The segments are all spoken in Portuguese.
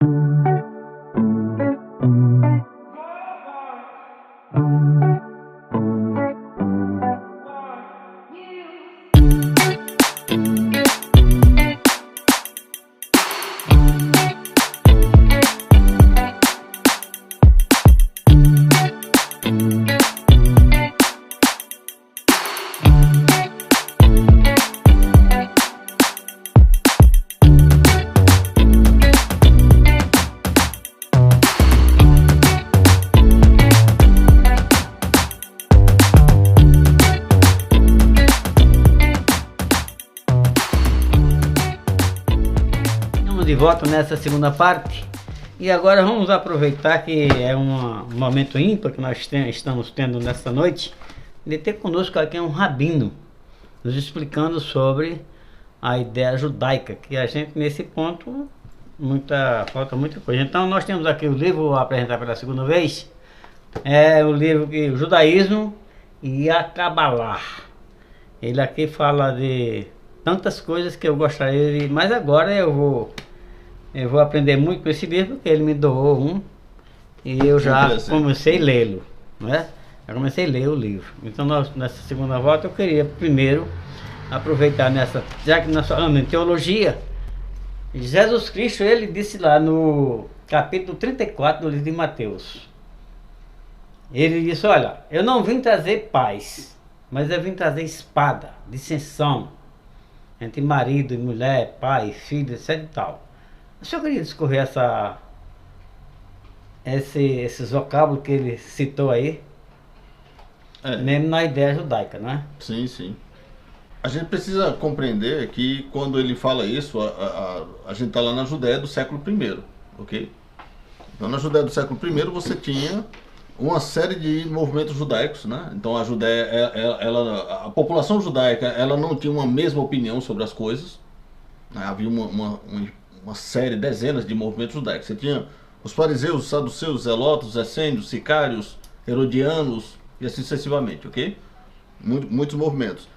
De volta nessa segunda parte, e agora vamos aproveitar que é um momento ímpar que nós estamos tendo nesta noite, de ter conosco aqui um rabino nos explicando sobre a ideia judaica, que a gente nesse ponto falta muita coisa. Então nós temos aqui o livro, vou apresentar pela segunda vez, é o livro que o Judaísmo e a Cabalá. Ele aqui fala de tantas coisas que eu gostaria de, mas agora eu vou aprender muito com esse livro, porque ele me doou um e eu já comecei a lê-lo, né? Já comecei a ler o livro. Então nessa segunda volta eu queria primeiro aproveitar já que nós falamos em teologia, Jesus Cristo, ele disse lá no capítulo 34 do livro de Mateus, ele disse: olha, eu não vim trazer paz, mas eu vim trazer espada, dissensão entre marido e mulher, pai, filho, etc e tal. O senhor queria discorrer esses vocábulos que ele citou aí, mesmo na ideia judaica, não é? Sim, sim. A gente precisa compreender que quando ele fala isso, a gente está lá na Judéia do século I, ok? Então na Judéia do século I você tinha uma série de movimentos judaicos, né? Então a Judéia, a população judaica, ela não tinha uma mesma opinião sobre as coisas, né? Havia uma série, dezenas de movimentos judaicos. Você tinha os fariseus, os saduceus, os zelotas, os essênios, sicários, herodianos e assim sucessivamente, ok? Muitos movimentos.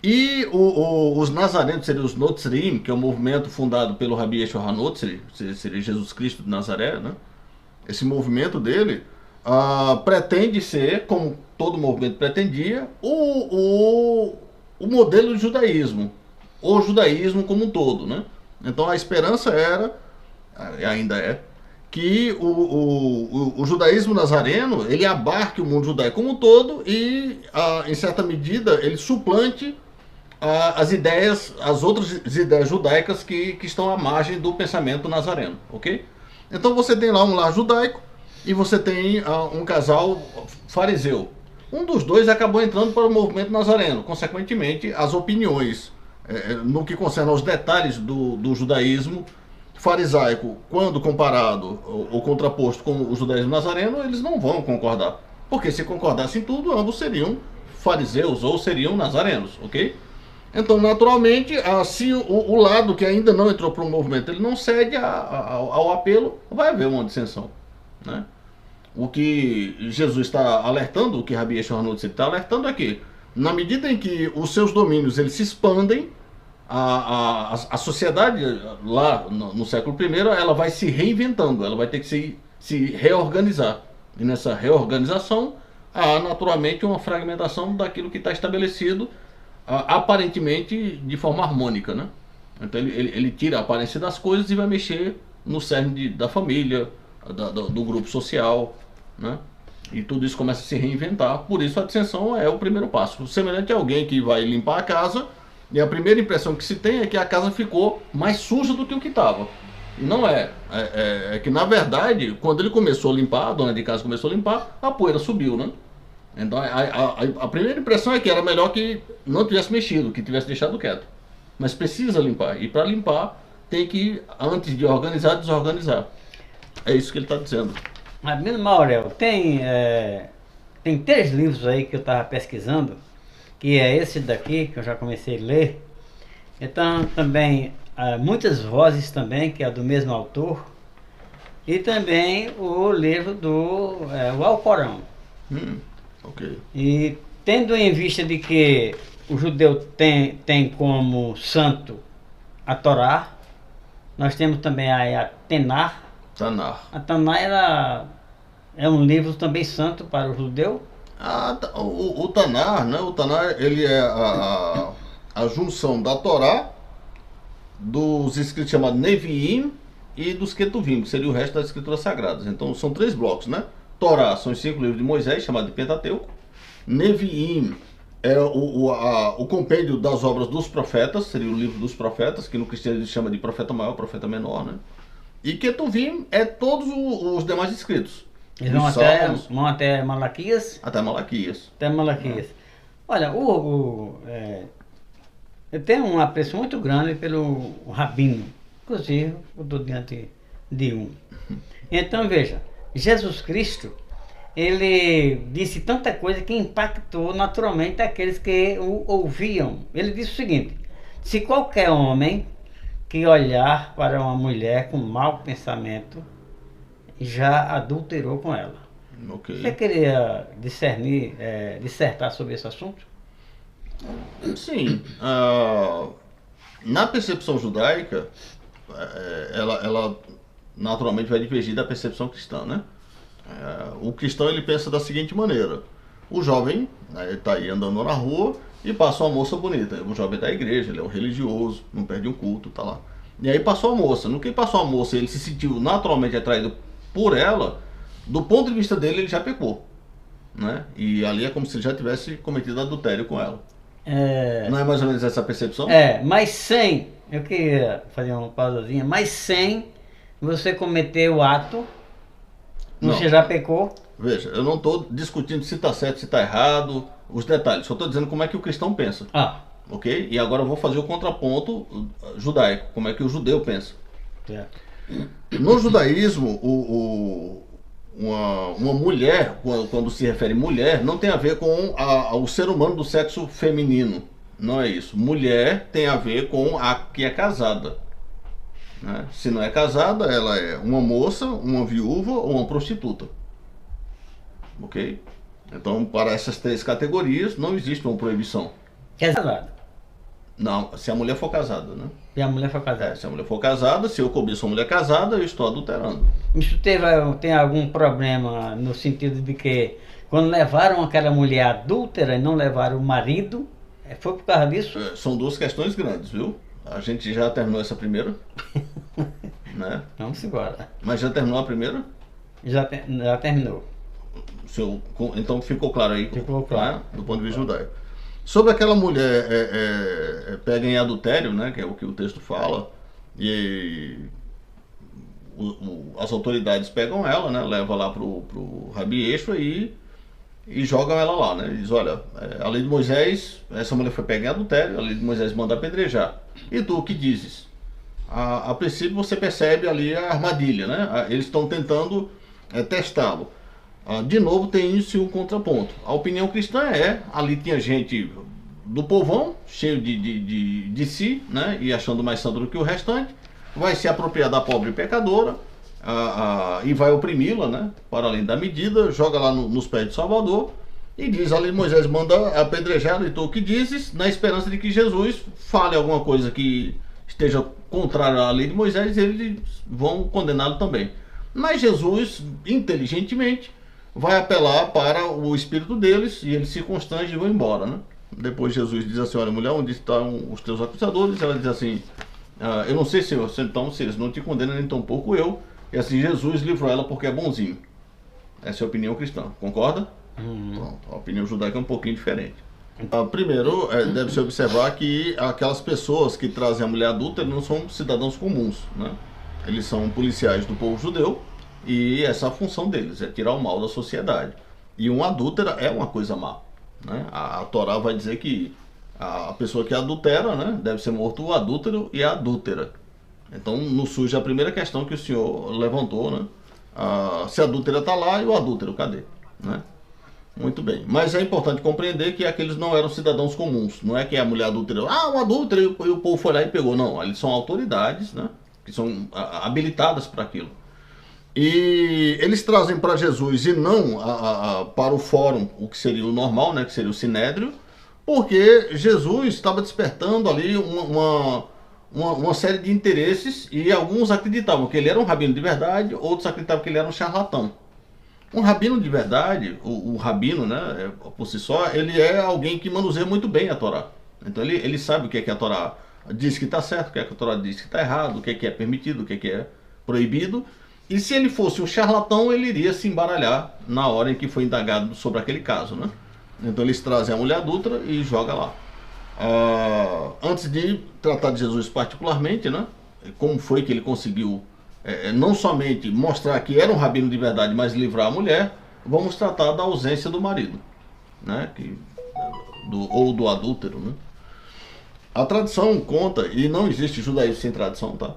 E os nazarenos seriam os Notzrim, que é um movimento fundado pelo Rabi Yeshua HaNotzri, seria Jesus Cristo de Nazaré, né? Esse movimento dele pretende ser, como todo movimento pretendia, o modelo de judaísmo, o judaísmo como um todo, né? Então a esperança era, ainda é, que o judaísmo nazareno, ele abarque o mundo judaico como um todo e, em certa medida, ele suplante as outras ideias judaicas que estão à margem do pensamento nazareno, ok? Então você tem lá um lar judaico e você tem um casal fariseu. Um dos dois acabou entrando para o movimento nazareno, consequentemente as opiniões no que concerne aos detalhes do judaísmo farisaico, quando comparado ou contraposto com o judaísmo nazareno, eles não vão concordar. Porque se concordassem tudo, ambos seriam fariseus ou seriam nazarenos, ok? Então, naturalmente, se o lado que ainda não entrou para o movimento, ele não cede ao apelo, vai haver uma dissensão, né? O que Jesus está alertando, o que Rabi Yeshua HaNotzri está alertando é que, na medida em que os seus domínios eles se expandem, a sociedade lá no século I, ela vai se reinventando, ela vai ter que se reorganizar. E nessa reorganização há naturalmente uma fragmentação daquilo que está estabelecido, aparentemente de forma harmônica, né? Então ele tira a aparência das coisas e vai mexer no cerne da família, do grupo social, né? E tudo isso começa a se reinventar. Por isso a dissensão é o primeiro passo. Semelhante a alguém que vai limpar a casa e a primeira impressão que se tem é que a casa ficou mais suja do que o que estava. E não é. É que na verdade, quando ele começou a limpar, a dona de casa começou a limpar, a poeira subiu, né? Então a primeira impressão é que era melhor que não tivesse mexido, que tivesse deixado quieto. Mas precisa limpar. E para limpar tem que, antes de organizar, desorganizar. É isso que ele está dizendo. Rabino Maurel, tem 3 livros aí que eu estava pesquisando, que é esse daqui, que eu já comecei a ler. Então também Muitas Vozes também, que é do mesmo autor. E também o livro do Alcorão. Ok. E tendo em vista de que o judeu tem como santo a Torá, nós temos também a Tená, Tanar. A Taná, ela é um livro também santo para o judeu? O Tanar, né? O Tanar, ele é a junção da Torá, dos escritos chamados Neviim e dos Ketuvim, que seria o resto das escrituras sagradas. Então são 3 blocos, né? Torá são os 5 livros de Moisés, chamado de Pentateuco. Neviim é o compêndio das obras dos profetas, seria o livro dos profetas, que no cristianismo chama de profeta maior, profeta menor, né? E Ketuvim é todos os demais escritos. Eles Salmos, vão até Malaquias? até Malaquias. Até Malaquias. Olha, eu tenho um apreço muito grande pelo Rabino. Inclusive, eu estou diante de um. Então, veja, Jesus Cristo, ele disse tanta coisa que impactou naturalmente aqueles que o ouviam. Ele disse o seguinte: se qualquer homem que olhar para uma mulher com mau pensamento, já adulterou com ela. Ok. Você queria dissertar sobre esse assunto? Sim. Na percepção judaica, ela naturalmente vai divergir da percepção cristã, né? O cristão, ele pensa da seguinte maneira: o jovem está aí andando na rua e passa uma moça bonita. O jovem da igreja, ele é um religioso, não perde um culto, tá lá. E aí passou a moça. No que passou a moça, ele se sentiu naturalmente atraído por ela. Do ponto de vista dele, ele já pecou, né? E ali é como se ele já tivesse cometido adultério com ela. Não é mais ou menos essa percepção? Mas sem, eu queria fazer uma pausazinha, mas sem você cometer o ato, você já pecou? Veja, eu não estou discutindo se está certo, se está errado, os detalhes. Só estou dizendo como é que o cristão pensa. Ok? E agora eu vou fazer o contraponto judaico, como é que o judeu pensa. Certo. No judaísmo, uma mulher, quando se refere mulher, não tem a ver com o ser humano do sexo feminino. Não é isso. Mulher tem a ver com a que é casada, né? Se não é casada, ela é uma moça, uma viúva ou uma prostituta. Ok? Então, para essas 3 categorias, não existe uma proibição. Casado. Não, se a mulher for casada, né? Se a mulher for casada. Se a mulher for casada, se eu cobiço uma mulher casada, eu estou adulterando. Isso tem algum problema no sentido de que quando levaram aquela mulher adúltera e não levaram o marido, foi por causa disso? São 2 questões grandes, viu? A gente já terminou essa primeira, né? Vamos embora. Mas já terminou a primeira? Já terminou. Então ficou claro aí, Ficou claro. Né? Do ponto de vista judaico. Sobre aquela mulher pega em adultério, né? Que é o que o texto fala, e as autoridades pegam ela, né? Levam lá pro Rabi Yeshua e jogam ela lá, né? Diz: olha, a lei de Moisés, essa mulher foi pega em adultério, a lei de Moisés manda apedrejar. E tu, o que dizes? A princípio você percebe ali a armadilha, né? Eles estão tentando testá-lo. De novo tem isso um contraponto. A opinião cristã ali tinha gente do povão, cheio de si, né? E achando mais santo do que o restante, vai se apropriar da pobre pecadora, e vai oprimi-la, né? Para além da medida, joga lá nos pés de Salvador, e diz: ali Moisés manda apedrejar, e tu o que dizes, na esperança de que Jesus fale alguma coisa que esteja contrária à lei de Moisés, e eles vão condená-lo também. Mas Jesus, inteligentemente, vai apelar para o espírito deles, e eles se constrangem e vão embora, né? Depois Jesus diz assim: olha, mulher, onde estão os teus acusadores? Ela diz assim: eu não sei, Senhor, então se eles não te condenam, nem tampouco eu. E assim, Jesus livrou ela porque é bonzinho. Essa é a opinião cristã, concorda? Pronto, a opinião judaica é um pouquinho diferente. Primeiro, deve-se observar que aquelas pessoas que trazem a mulher adulta não são cidadãos comuns, né? Eles são policiais do povo judeu, e essa é a função deles, é tirar o mal da sociedade. E um adúltera é uma coisa má, né? A Torá vai dizer que a pessoa que adultera, né, deve ser morto o adúltero e a adúltera. Então nos surge a primeira questão que o senhor levantou, né? Se a adúltera está lá, e o adúltero cadê, né? Muito bem, mas é importante compreender que aqueles não eram cidadãos comuns. Não é que a mulher adúltera, um adúltero, e o povo foi lá e pegou. Não, eles são autoridades, né, que são habilitadas para aquilo. E eles trazem para Jesus e não para o fórum, o que seria o normal, né, que seria o sinédrio, porque Jesus estava despertando ali uma série de interesses, e alguns acreditavam que ele era um rabino de verdade, outros acreditavam que ele era um charlatão. Um rabino de verdade, o rabino, né, por si só, ele é alguém que manuseia muito bem a Torá. Então ele sabe o que é que a Torá diz que está certo, o que é que a Torá diz que está errado, o que é permitido, o que é proibido. E se ele fosse um charlatão, ele iria se embaralhar na hora em que foi indagado sobre aquele caso, né? Então eles trazem a mulher adulta e joga lá. Antes de tratar de Jesus particularmente, né? Como foi que ele conseguiu não somente mostrar que era um rabino de verdade, mas livrar a mulher, vamos tratar da ausência do marido, né? Ou do adúltero, né? A tradição conta, e não existe judaísmo sem tradição, tá?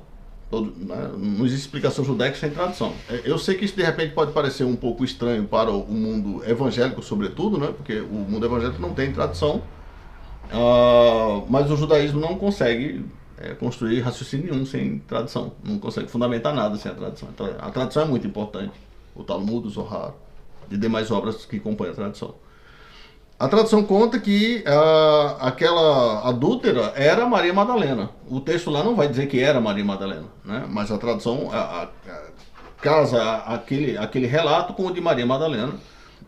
Não existe explicação judaica sem tradição. Eu sei que isso de repente pode parecer um pouco estranho para o mundo evangélico, sobretudo, né? Porque o mundo evangélico não tem tradição, mas o judaísmo não consegue construir raciocínio nenhum sem tradição, não consegue fundamentar nada sem a tradição. Então, a tradição é muito importante, o Talmud, o Zohar e demais obras que compõem a tradição. A tradição conta que aquela adúltera era Maria Madalena. O texto lá não vai dizer que era Maria Madalena, né? Mas a tradição casa aquele relato com o de Maria Madalena.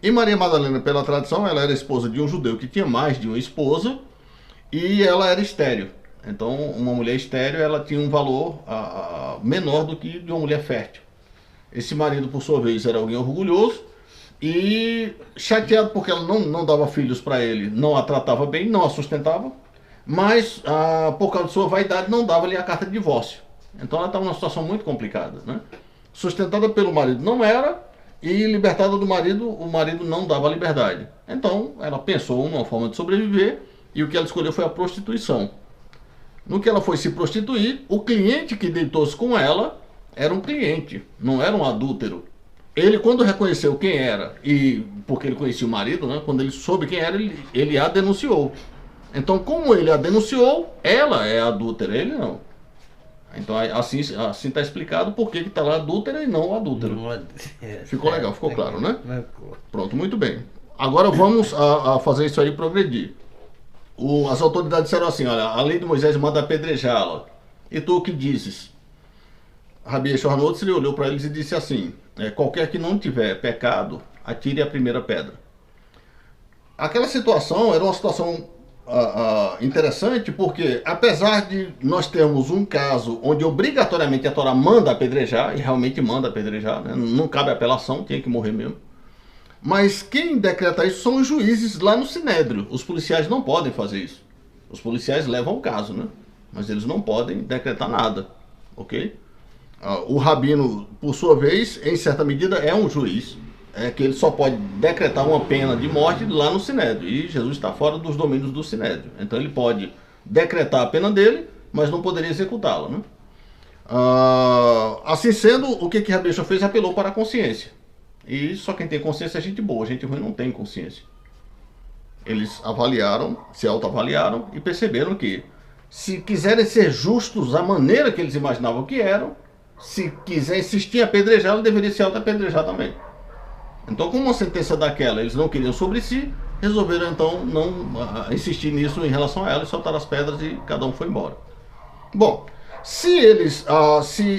E Maria Madalena, pela tradição, ela era esposa de um judeu que tinha mais de uma esposa, e ela era estéril. Então, uma mulher estéril, ela tinha um valor menor do que de uma mulher fértil. Esse marido, por sua vez, era alguém orgulhoso, e chateado porque ela não dava filhos para ele, não a tratava bem, não a sustentava, mas por causa de sua vaidade não dava-lhe a carta de divórcio. Então ela estava numa situação muito complicada, né? Sustentada pelo marido não era, e libertada do marido, o marido não dava liberdade. Então ela pensou numa forma de sobreviver, e o que ela escolheu foi a prostituição. No que ela foi se prostituir, o cliente que deitou-se com ela era um cliente, não era um adúltero. Ele, quando reconheceu quem era, e porque ele conhecia o marido, né, quando ele soube quem era, ele a denunciou. Então, como ele a denunciou, ela é adúltera, ele não. Então, assim está explicado por que está lá adúltera e não o adúltero. Ficou legal, ficou claro, né? Pronto, muito bem. Agora vamos a fazer isso aí progredir. As autoridades disseram assim, olha, a lei de Moisés manda apedrejá-la. E tu o que dizes? Rabi Eshornotzi olhou para eles e disse assim, qualquer que não tiver pecado, atire a primeira pedra. Aquela situação era uma situação interessante, porque apesar de nós termos um caso onde obrigatoriamente a Torá manda apedrejar, e realmente manda apedrejar, né? Não cabe apelação, tinha que morrer mesmo. Mas quem decreta isso são os juízes lá no Sinédrio. Os policiais não podem fazer isso. Os policiais levam o caso, né? Mas eles não podem decretar nada, ok? O rabino, por sua vez, em certa medida, é um juiz, que ele só pode decretar uma pena de morte lá no Sinédrio, e Jesus está fora dos domínios do Sinédrio. Então ele pode decretar a pena dele, mas não poderia executá-la, né? Assim sendo, o que Rabi Eshor fez? Apelou para a consciência. E só quem tem consciência é gente boa, gente ruim não tem consciência. Eles avaliaram, se autoavaliaram e perceberam que, se quiserem ser justos da maneira que eles imaginavam que eram, se quiser insistir em apedrejar, ele deveria se auto-apedrejar também. Então, com uma sentença daquela, eles não queriam sobre si, resolveram então não insistir nisso em relação a ela, e soltar as pedras e cada um foi embora. Bom, se eles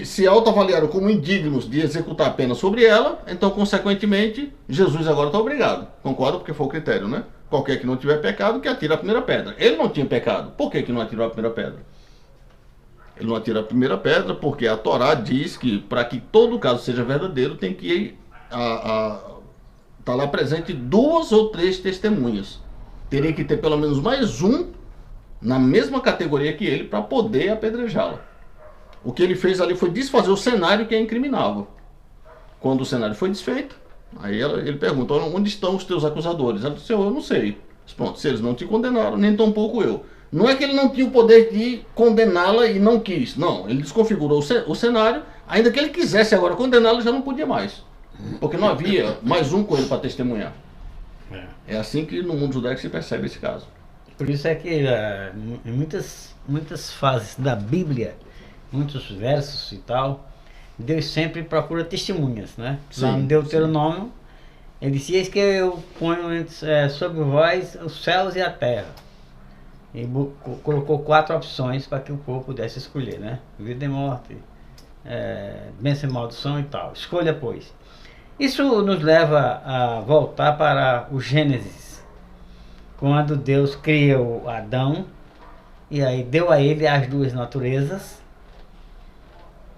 se autoavaliaram como indignos de executar a pena sobre ela, então, consequentemente, Jesus agora está obrigado. Concorda? Porque foi o critério, né? Qualquer que não tiver pecado, que atira a primeira pedra. Ele não tinha pecado. Por que não atirou a primeira pedra? Ele não atira a primeira pedra porque a Torá diz que, para que todo caso seja verdadeiro, tem que tá lá presente 2 ou 3 testemunhas. Teria que ter pelo menos mais um na mesma categoria que ele para poder apedrejá-la. O que ele fez ali foi desfazer o cenário que a incriminava. Quando o cenário foi desfeito, aí ele pergunta, onde estão os teus acusadores? Ela disse, eu não sei. Pronto, se eles não te condenaram, nem tampouco eu. Não é que ele não tinha o poder de condená-la e não quis. Não, ele desconfigurou o cenário. Ainda que ele quisesse agora condená-la, já não podia mais. Porque não havia mais um com ele para testemunhar. É assim que no mundo judaico se percebe esse caso. Por isso é que em muitas fases da Bíblia, muitos versos e tal, Deus sempre procura testemunhas, né? Sim, lá no Deuteronômio, ele disse, eis que eu ponho sobre vós os céus e a terra. e colocou 4 opções para que o povo pudesse escolher, né? Vida e morte, bênção e maldição e tal. Escolha, pois. Isso nos leva a voltar para o Gênesis, quando Deus cria o Adão e aí deu a ele as 2 naturezas,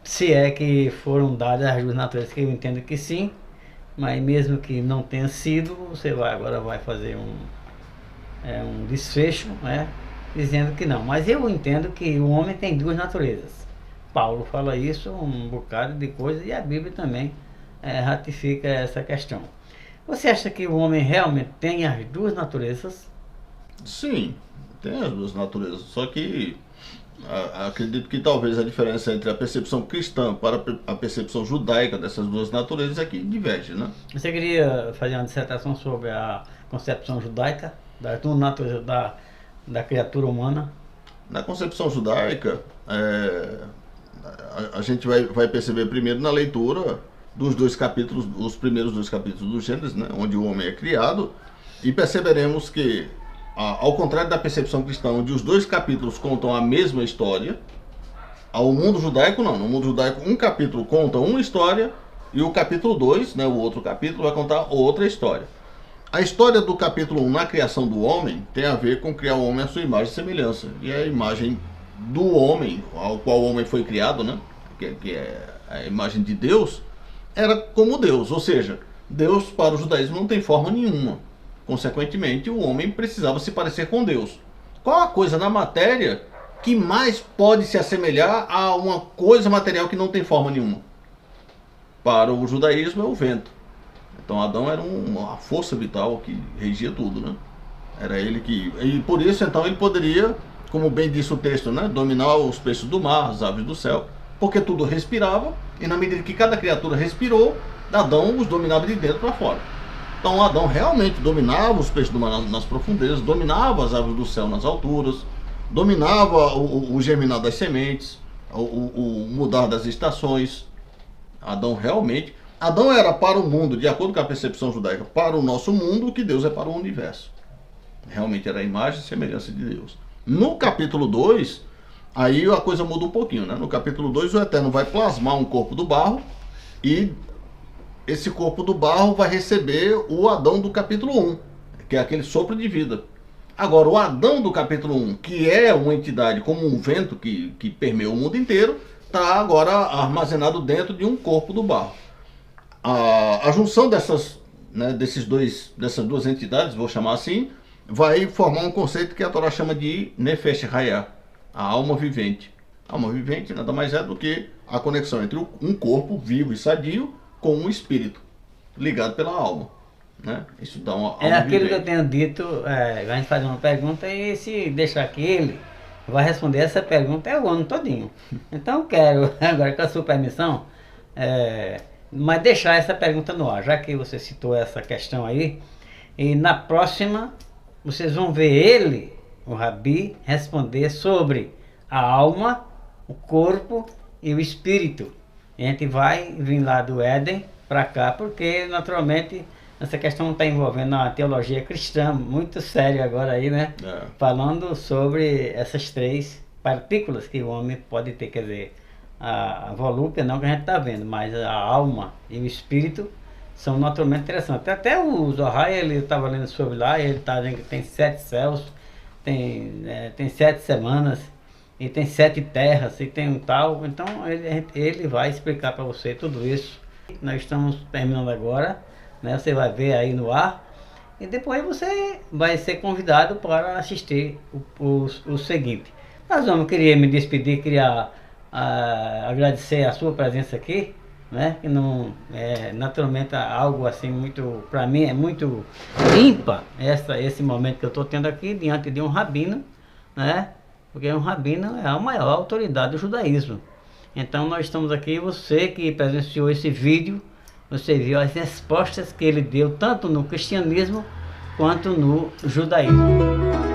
se é que foram dadas as 2 naturezas, que eu entendo que sim, mas mesmo que não tenha sido, você agora vai fazer um desfecho, né, dizendo que não. Mas eu entendo que o homem tem 2 naturezas. Paulo fala isso, um bocado de coisa, e a Bíblia também ratifica essa questão. Você acha que o homem realmente tem as 2 naturezas? Sim, tem as 2 naturezas, só que acredito que talvez a diferença entre a percepção cristã para a percepção judaica dessas 2 naturezas é que diverge, né? Você queria fazer uma dissertação sobre a concepção judaica das 2 naturezas da criatura humana? Na concepção judaica, a gente vai perceber primeiro na leitura dos 2 capítulos, os primeiros 2 capítulos do Gênesis, né, onde o homem é criado, e perceberemos que, ao contrário da percepção cristã, onde os 2 capítulos contam a mesma história, ao mundo judaico não. No mundo judaico, um capítulo conta uma história e o capítulo 2, né, o outro capítulo, vai contar outra história. A história do capítulo 1 na criação do homem tem a ver com criar o homem à sua imagem e semelhança. E a imagem do homem, ao qual o homem foi criado, né, que é a imagem de Deus, era como Deus. Ou seja, Deus para o judaísmo não tem forma nenhuma. Consequentemente, o homem precisava se parecer com Deus. Qual a coisa na matéria que mais pode se assemelhar a uma coisa material que não tem forma nenhuma? Para o judaísmo é o vento. Então Adão era uma força vital que regia tudo, né? Era ele que... E por isso, então, ele poderia, como bem disse o texto, né, dominar os peixes do mar, as aves do céu, porque tudo respirava, e na medida que cada criatura respirou, Adão os dominava de dentro para fora. Então Adão realmente dominava os peixes do mar nas profundezas, dominava as aves do céu nas alturas, dominava o germinar das sementes, o mudar das estações. Adão realmente... Adão era para o mundo, de acordo com a percepção judaica, para o nosso mundo, o que Deus é para o universo. Realmente era a imagem e semelhança de Deus. No capítulo 2, aí a coisa muda um pouquinho, né? No capítulo 2, o Eterno vai plasmar um corpo do barro e esse corpo do barro vai receber o Adão do capítulo 1, que é aquele sopro de vida. Agora, o Adão do capítulo 1, que é uma entidade como um vento que permeia o mundo inteiro, está agora armazenado dentro de um corpo do barro. A junção dessas 2 entidades, vou chamar assim, vai formar um conceito que a Torá chama de Nefesh Hayah, a alma vivente. A alma vivente nada mais é do que a conexão entre um corpo vivo e sadio com um espírito ligado pela alma, né? Isso dá uma alma aquilo vivente. que eu tenho dito, a gente faz uma pergunta e se deixar que ele vai responder essa pergunta o ano todinho. Então eu quero, agora com a sua permissão, mas deixar essa pergunta no ar, já que você citou essa questão aí, e na próxima vocês vão ver ele, o Rabi, responder sobre a alma, o corpo e o espírito. A gente vai vir lá do Éden para cá, porque naturalmente essa questão está envolvendo a teologia cristã, muito séria agora aí, né? Falando sobre essas 3 partículas que o homem pode ter, quer dizer, a volúpia não que a gente está vendo, mas a alma e o espírito são naturalmente interessantes. Até o Zohar, ele estava lendo sobre lá, ele está dizendo que tem 7 céus, tem 7 semanas, e tem 7 terras, e tem um tal. Então ele vai explicar para você tudo isso. Nós estamos terminando agora, né? Você vai ver aí no ar, e depois você vai ser convidado para assistir o seguinte. Mas vamos, queria me despedir, queria agradecer a sua presença aqui, né? Que não naturalmente algo assim muito, para mim é muito ímpar esse momento que eu estou tendo aqui diante de um rabino, né? Porque um rabino é a maior autoridade do judaísmo. Então nós estamos aqui, você que presenciou esse vídeo, você viu as respostas que ele deu tanto no cristianismo quanto no judaísmo.